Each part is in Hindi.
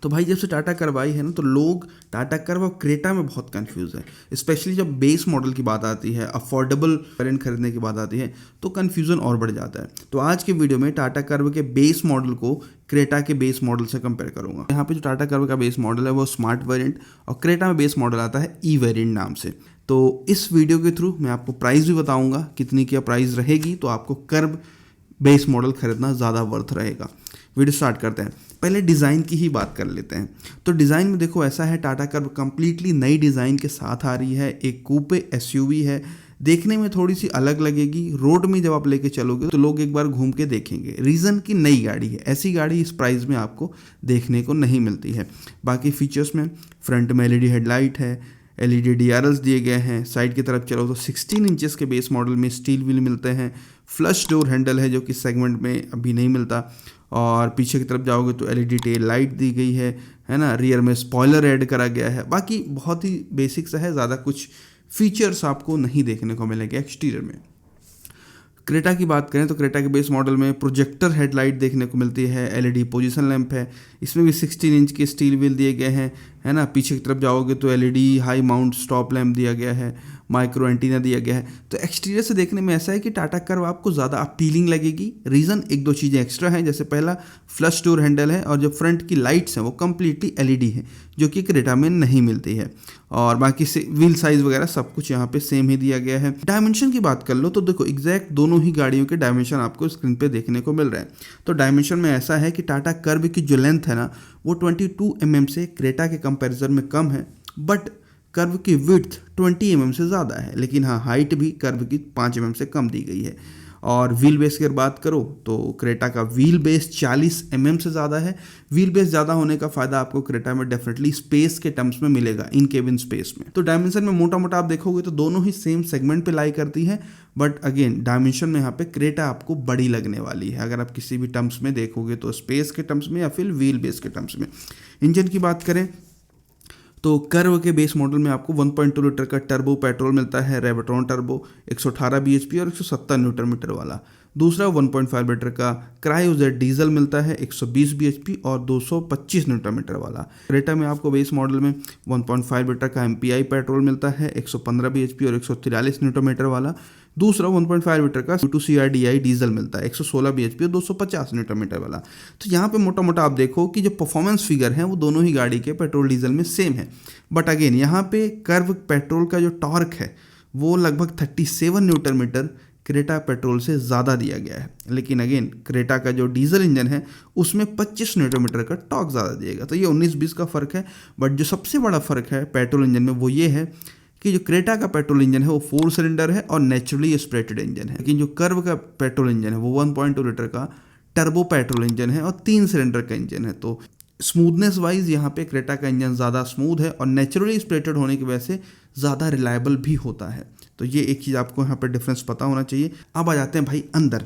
तो भाई जब से टाटा कर्व आई है ना, तो लोग टाटा कर्व और क्रेटा में बहुत कंफ्यूज है। स्पेशली जब बेस मॉडल की बात आती है, अफोर्डेबल वेरिएंट खरीदने की बात आती है, तो कन्फ्यूज़न और बढ़ जाता है। तो आज के वीडियो में टाटा कर्व के बेस मॉडल को क्रेटा के बेस मॉडल से कंपेयर करूंगा। यहाँ पे जो टाटा कर्व का बेस मॉडल है वो स्मार्ट वेरिएंट, और क्रेटा में बेस मॉडल आता है ई वेरिएंट नाम से। तो इस वीडियो के थ्रू मैं आपको प्राइस भी बताऊंगा कितनी क्या प्राइस रहेगी, तो आपको कर्व बेस मॉडल खरीदना ज़्यादा वर्थ रहेगा। वीडियो स्टार्ट करते हैं। पहले डिज़ाइन की ही बात कर लेते हैं। तो डिज़ाइन में देखो ऐसा है, टाटा कर्व कंप्लीटली नई डिज़ाइन के साथ आ रही है। एक कूपे एसयूवी है, देखने में थोड़ी सी अलग लगेगी। रोड में जब आप लेके चलोगे तो लोग एक बार घूम के देखेंगे। रीज़न की नई गाड़ी है, ऐसी गाड़ी इस प्राइस में आपको देखने को नहीं मिलती है। बाकी फीचर्स में फ्रंट में एलईडी हेडलाइट है, एलईडी डीआरएल्स दिए गए हैं। साइड की तरफ चलो तो 16 इंचेस के बेस मॉडल में स्टील व्हील मिलते हैं। फ्लश डोर हैंडल है जो कि सेगमेंट में अभी नहीं मिलता। और पीछे की तरफ जाओगे तो एलईडी टेल लाइट दी गई है ना। रियर में स्पॉयलर ऐड करा गया है। बाकी बहुत ही बेसिक सा है, ज़्यादा कुछ फीचर्स आपको नहीं देखने को मिलेंगे एक्सटीरियर में। क्रेटा की बात करें तो क्रेटा के बेस मॉडल में प्रोजेक्टर हेडलाइट देखने को मिलती है। एलईडी पोजीशन लैंप है, इसमें भी 16 इंच के स्टील व्हील दिए गए हैं, है ना। पीछे की तरफ जाओगे तो LED high mount stop lamp दिया गया है, माइक्रो एंटीना दिया गया है। तो एक्सटीरियर से देखने में ऐसा है कि टाटा कर्व आपको ज़्यादा अपीलिंग लगेगी। रीज़न एक दो चीज़ें एक्स्ट्रा हैं, जैसे पहला फ्लश डोर हैंडल है, और जो फ्रंट की लाइट्स हैं वो कम्प्लीटली एलईडी है, जो कि क्रेटा में नहीं मिलती है। और बाकी से व्हील साइज़ वगैरह सब कुछ यहाँ पे सेम ही दिया गया है। डायमेंशन की बात कर लो तो देखो एग्जैक्ट दोनों ही गाड़ियों के डायमेंशन आपको स्क्रीन पे देखने को मिल रहे हैं। तो डायमेंशन में ऐसा है कि टाटा कर्व की जो लेंथ है ना, वो 22 mm से क्रेटा के कंपैरिजन में कम है, बट कर्व की विड्थ 20 mm से ज़्यादा है। लेकिन हाँ, हाइट भी कर्व की 5 mm से कम दी गई है। और व्हील बेस की अगर बात करो तो क्रेटा का व्हील बेस 40 mm से ज़्यादा है। व्हील बेस ज़्यादा होने का फ़ायदा आपको क्रेटा में डेफिनेटली स्पेस के टर्म्स में मिलेगा, इन केबिन स्पेस में। तो डायमेंशन में मोटा मोटा आप देखोगे तो दोनों ही सेम सेगमेंट पे लाई करती है, बट अगेन डायमेंशन में यहाँ पे क्रेटा आपको बड़ी लगने वाली है, अगर आप किसी भी टर्म्स में देखोगे तो स्पेस के टर्म्स में या फिर व्हील बेस के टर्म्स में। इंजन की बात करें तो कर्व के बेस मॉडल में आपको 1.2 लीटर का टर्बो पेट्रोल मिलता है, रेवट्रॉन टर्बो, 118 bhp और 170 न्यूटन मीटर वाला। दूसरा 1.5 लीटर का क्रायोजेट डीजल मिलता है, 120 bhp और 225 न्यूटन मीटर वाला। क्रेटा में आपको बेस मॉडल में 1.5 लीटर का MPI पेट्रोल मिलता है, 115 bhp और 143 न्यूटन मीटर वाला। दूसरा 1.5 लीटर का C2CRDI डीजल मिलता है, 116 bhp और 250 न्यूटन मीटर वाला। तो यहाँ पे मोटा मोटा आप देखो कि जो परफॉर्मेंस फिगर है वो दोनों ही गाड़ी के पेट्रोल डीजल में सेम है। बट अगेन यहाँ पे कर्व पेट्रोल का जो टॉर्क है वो लगभग 37 न्यूटन मीटर क्रेटा पेट्रोल से ज़्यादा दिया गया है। लेकिन अगेन क्रेटा का जो डीजल इंजन है उसमें 25 न्यूटन मीटर का टॉर्क ज़्यादा दिएगा। तो ये 19-20 का फ़र्क है। बट जो सबसे बड़ा फ़र्क है पेट्रोल इंजन में वो ये है कि जो क्रेटा का पेट्रोल इंजन है वो 4 सिलेंडर है और नेचुरली एस्पिरेटेड इंजन है। लेकिन जो कर्व का पेट्रोल इंजन है वो 1.2 लीटर का टर्बो पेट्रोल इंजन है और 3 सिलेंडर का इंजन है। तो स्मूथनेस वाइज यहाँ पे क्रेटा का इंजन ज़्यादा स्मूथ है और नेचुरली एस्पिरेटेड होने की वजह से ज़्यादा रिलायबल भी होता है। तो ये एक चीज़ आपको यहाँ पर डिफरेंस पता होना चाहिए। अब आ जाते हैं भाई अंदर।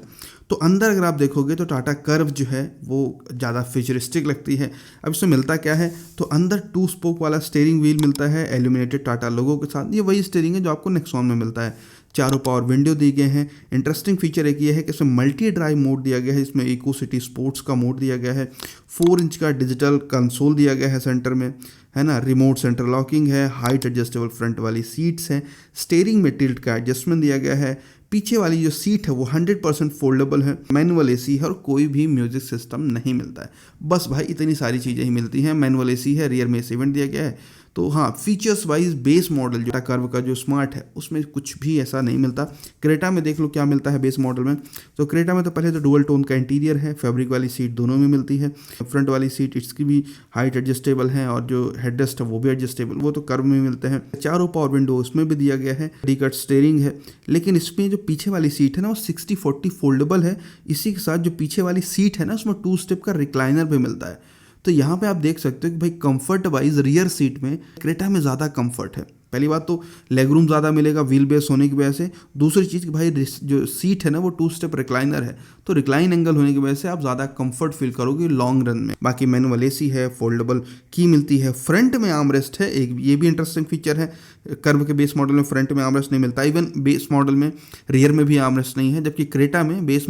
तो अंदर अगर आप देखोगे तो टाटा कर्व जो है वो ज़्यादा फ्यूचरिस्टिक लगती है। अब इसमें मिलता क्या है, तो अंदर 2 स्पोक वाला स्टीयरिंग व्हील मिलता है एल्यूमिनेटेड टाटा लोगो के साथ। ये वही स्टीयरिंग है जो आपको नेक्सॉन में मिलता है। चारों पावर विंडो दी गए हैं। इंटरेस्टिंग फीचर एक ये है कि इसमें मल्टी ड्राइव मोड दिया गया है, इसमें इको सिटी स्पोर्ट्स का मोड दिया गया है। 4 इंच का डिजिटल कंसोल दिया गया है सेंटर में, है ना। रिमोट सेंटर लॉकिंग है, हाइट एडजस्टेबल फ्रंट वाली सीट्स हैं। स्टीयरिंग में टिल्ट का एडजस्टमेंट दिया गया है। पीछे वाली जो सीट है वो 100% फोल्डेबल है। मैनुअल एसी है और कोई भी म्यूजिक सिस्टम नहीं मिलता है। बस भाई इतनी सारी चीज़ें ही मिलती हैं। मैनुअल एसी है, रियर में एसी वेंट दिया गया है। तो हाँ, फीचर्स वाइज बेस मॉडल जो कर्व का जो स्मार्ट है उसमें कुछ भी ऐसा नहीं मिलता। क्रेटा में देख लो क्या मिलता है बेस मॉडल में। तो क्रेटा में तो पहले तो डुअल टोन का इंटीरियर है, फैब्रिक वाली सीट दोनों में मिलती है। फ्रंट वाली सीट इसकी भी हाइट एडजस्टेबल है और जो हेडरेस्ट है वो भी एडजस्टेबल, वो तो कर्व में मिलते हैं। चारों पावर विंडो उसमें भी दिया गया है। डी-कट स्टीयरिंग है। लेकिन इसमें जो पीछे वाली सीट है ना वो 60-40 फोल्डेबल है। इसी के साथ जो पीछे वाली सीट है ना उसमें 2 स्टेप का रिक्लाइनर भी मिलता है। तो यहाँ पे आप देख सकते हो कि भाई कंफर्ट वाइज रियर सीट में क्रेटा में ज़्यादा कंफर्ट है। पहली बात तो लेग रूम ज़्यादा मिलेगा व्हील बेस होने की वजह से। दूसरी चीज़ कि भाई जो सीट है ना वो 2 स्टेप रिक्लाइनर है, तो रिक्लाइन एंगल होने की वजह से आप ज़्यादा कंफर्ट फील करोगे लॉन्ग रन में। बाकी मैनुअल एसी है, फोल्डेबल की मिलती है। फ्रंट में आर्मरेस्ट है, एक ये भी इंटरेस्टिंग फीचर है। कर्व के बेस मॉडल में फ्रंट में आर्मरेस्ट नहीं मिलता। इवन बेस मॉडल में रियर में भी आर्मरेस्ट नहीं है, जबकि क्रेटा में बेस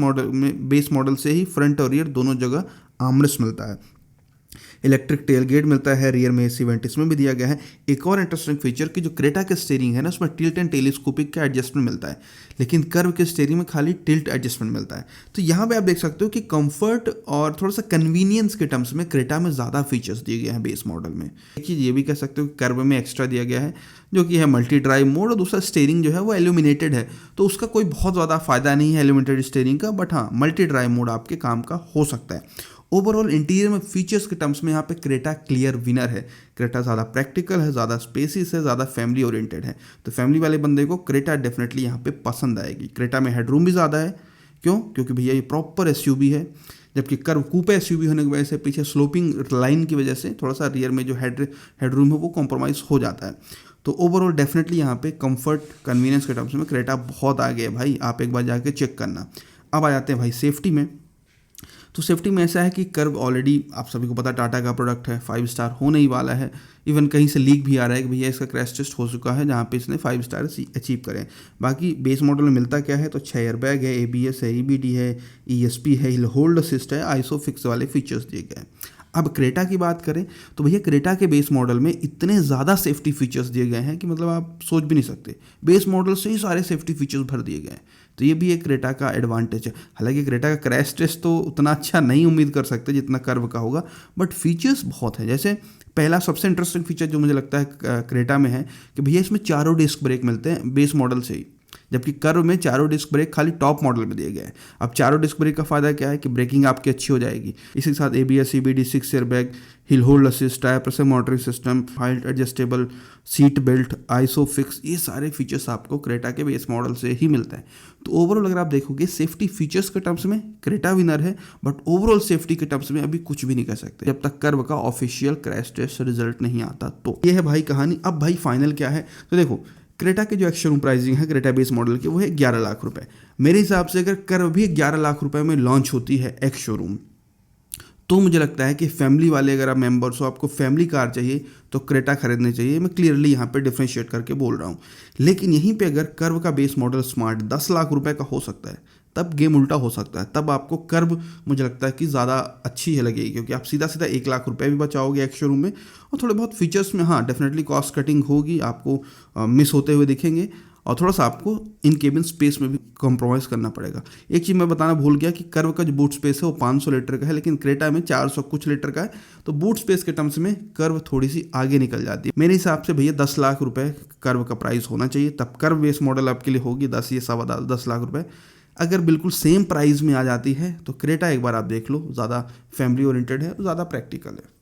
मॉडल से ही फ्रंट और रियर दोनों जगह आर्मरेस्ट मिलता है। इलेक्ट्रिक टेलगेट मिलता है, रियर में एसी वेंट इसमें भी दिया गया है। एक और इंटरेस्टिंग फीचर कि जो क्रेटा के स्टीयरिंग है ना, उसमें टिल्ट एंड टेलीस्कोपिक का एडजस्टमेंट मिलता है, लेकिन कर्व के स्टीयरिंग में खाली टिल्ट एडजस्टमेंट मिलता है। तो यहाँ पे आप देख सकते हो कि कंफर्ट और थोड़ा सा कन्वीनियंस के टर्म्स में क्रेटा में ज़्यादा फीचर्स दिए गए हैं बेस मॉडल में। एक चीज़ ये भी कह सकते हो कि कर्व में एक्स्ट्रा दिया गया है जो कि है मल्टी ड्राइव मोड, और दूसरा स्टीयरिंग जो है वो एल्यूमिनेटेड है, तो उसका कोई बहुत ज़्यादा फायदा नहीं है एल्यूमिनेटेड स्टीयरिंग का, बट हाँ मल्टी ड्राइव मोड आपके काम का हो सकता है। ओवरऑल इंटीरियर में फीचर्स के टर्म्स में यहाँ पे क्रेटा क्लियर विनर है। क्रेटा ज़्यादा प्रैक्टिकल है, ज़्यादा स्पेसिस है, ज़्यादा फैमिली ओरिएंटेड है, तो फैमिली वाले बंदे को क्रेटा डेफिनेटली यहाँ पे पसंद आएगी। क्रेटा में हेडरूम भी ज़्यादा है, क्यों? क्योंकि भैया ये प्रॉपर एसयूवी है, जबकि कर्व कूपे एसयूवी होने की वजह से पीछे स्लोपिंग लाइन की वजह से थोड़ा सा रियर में जो हेडरूम है वो कॉम्प्रोमाइज़ हो जाता है। तो ओवरऑल डेफिनेटली यहाँ पे कंफर्ट कन्वीनियंस के टर्म्स में क्रेटा बहुत आगे है भाई, आप एक बार जाके चेक करना। अब आ जाते हैं भाई सेफ्टी में। तो सेफ्टी में ऐसा है कि कर्व ऑलरेडी आप सभी को पता टाटा का प्रोडक्ट है, 5 स्टार होने ही वाला है। इवन कहीं से लीक भी आ रहा है कि भैया इसका क्रैश टेस्ट हो चुका है जहाँ पे इसने 5 स्टार अचीव करें। बाकी बेस मॉडल में मिलता क्या है, तो 6 एयरबैग है, ABS है, EBD है, ESP है, हिल होल्ड असिस्ट है, आइसोफिक्स वाले फीचर्स दिए गए हैं। अब क्रेटा की बात करें तो भैया क्रेटा के बेस मॉडल में इतने ज़्यादा सेफ्टी फीचर्स दिए गए हैं कि मतलब आप सोच भी नहीं सकते, बेस मॉडल से ही सारे सेफ्टी फीचर्स भर दिए गए हैं। तो ये भी एक क्रेटा का एडवांटेज है। हालांकि क्रेटा का क्रैश टेस्ट तो उतना अच्छा नहीं उम्मीद कर सकते जितना कर्व का होगा, बट फीचर्स बहुत है। जैसे पहला सबसे इंटरेस्टिंग फीचर जो मुझे लगता है क्रेटा में है कि भैया इसमें चारों डिस्क ब्रेक मिलते हैं बेस मॉडल से ही, जबकि कर्व में चारों डिस्क ब्रेक खाली टॉप मॉडल में दिए गए हैं। अब चारों डिस्क ब्रेक का फायदा क्या है कि ब्रेकिंग आपकी अच्छी हो जाएगी, इसी के साथ ABS, EBD, 6 airbag, hill hold assist, tyre pressure monitoring system, height adjustable seat belt, isofix, ये सारे फीचर्स आपको क्रेटा के बेस मॉडल से ही मिलता है। तो ओवरऑल अगर आप देखोगे सेफ्टी फीचर्स के टर्म्स में क्रेटा विनर है, बट ओवरऑल सेफ्टी के टर्म्स में अभी कुछ भी नहीं कह सकते जब तक कर्व का ऑफिशियल क्रैश टेस्ट रिजल्ट नहीं आता। तो ये है भाई कहानी। अब भाई फाइनल क्या है, तो देखो क्रेटा के जो एक्स शोरूम प्राइसिंग है क्रेटा बेस मॉडल की वो है 11 लाख रुपए। मेरे हिसाब से अगर कर्व भी 11 लाख रुपए में लॉन्च होती है एक्स शोरूम, तो मुझे लगता है कि फैमिली वाले अगर आप मेंबर्स हो, आपको फैमिली कार चाहिए तो क्रेटा खरीदनी चाहिए। मैं क्लियरली यहाँ पे डिफरेंशिएट करके बोल रहा हूँ। लेकिन यहीं पे अगर कर्व का बेस मॉडल स्मार्ट 10 लाख रुपए का हो सकता है, तब गेम उल्टा हो सकता है। तब आपको कर्व मुझे लगता है कि ज़्यादा अच्छी है लगेगी, क्योंकि आप सीधा सीधा 1 लाख रुपए भी बचाओगे एक्स शोरूम में, और थोड़े बहुत फीचर्स में हाँ डेफिनेटली कॉस्ट कटिंग होगी, आपको मिस होते हुए दिखेंगे, और थोड़ा सा आपको इन केबिन स्पेस में भी कॉम्प्रोमाइज़ करना पड़ेगा। एक चीज़ मैं बताना भूल गया कि कर्व का जो बूट स्पेस है वो 500 लीटर का है, लेकिन क्रेटा में 400 कुछ लीटर का है, तो बूट स्पेस के टर्म्स में कर्व थोड़ी सी आगे निकल जाती है। मेरे हिसाब से भैया 10 लाख रुपए कर्व का प्राइस होना चाहिए, तब कर्व बेस मॉडल आपके लिए होगी 10 या 10 लाख रुपए। अगर बिल्कुल सेम प्राइस में आ जाती है तो क्रेटा एक बार आप देख लो, ज़्यादा फैमिली ओरिएंटेड है, ज़्यादा प्रैक्टिकल है।